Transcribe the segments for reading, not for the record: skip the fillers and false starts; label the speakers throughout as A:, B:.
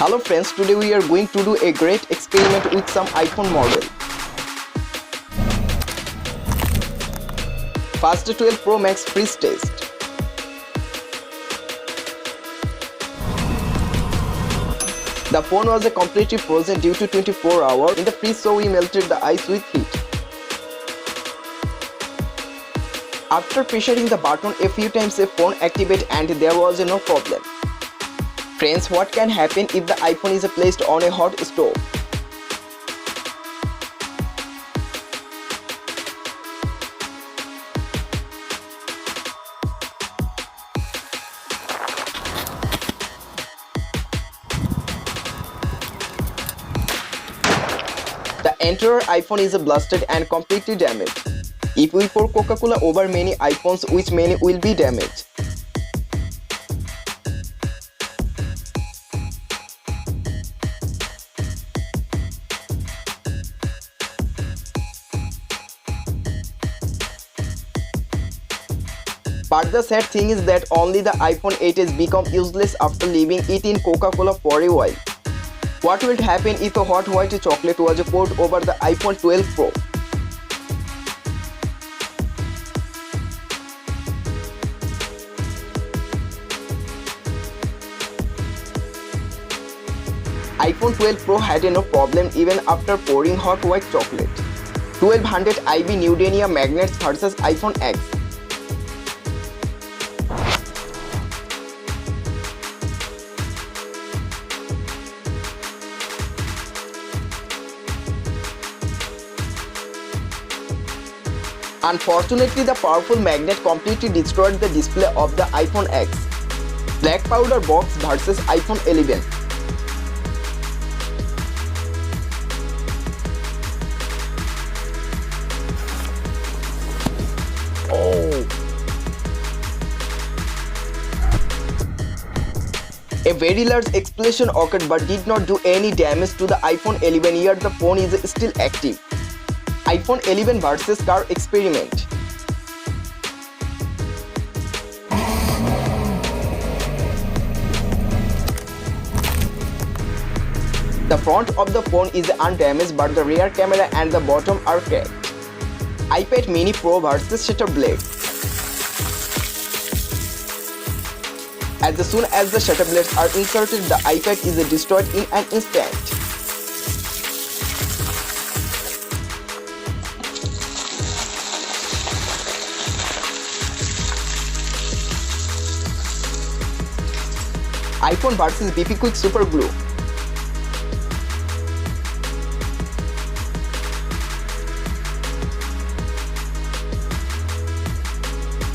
A: Hello friends, today we are going to do a great experiment with some iPhone model. First 12 Pro Max freeze test. The phone was completely frozen due to 24 hours in the freeze, so we melted the ice with heat. After pressuring the button a few times, the phone activated and there was no problem. Friends, what can happen if the iPhone is placed on a hot stove? The entire iPhone is blasted and completely damaged. If we pour Coca-Cola over many iPhones, which many will be damaged? But the sad thing is that only the iPhone 8 has become useless after leaving it in Coca-Cola for a while. What will happen if a hot white chocolate was poured over the iPhone 12 Pro? iPhone 12 Pro had no problem even after pouring hot white chocolate. 1200 IV neodymium magnets versus iPhone X. Unfortunately, the powerful magnet completely destroyed the display of the iPhone X. Black powder box versus iPhone 11. A very large explosion occurred but did not do any damage to the iPhone 11, yet the phone is still active. iPhone 11 versus car experiment. The front of the phone is undamaged but the rear camera and the bottom are cracked. iPad Mini Pro versus shutter blade. As soon as the shutter blades are inserted, the iPad is destroyed in an instant. iPhone versus BP Quick Super Glue.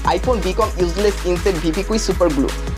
A: iPhone become useless inside BP Quick Super Glue.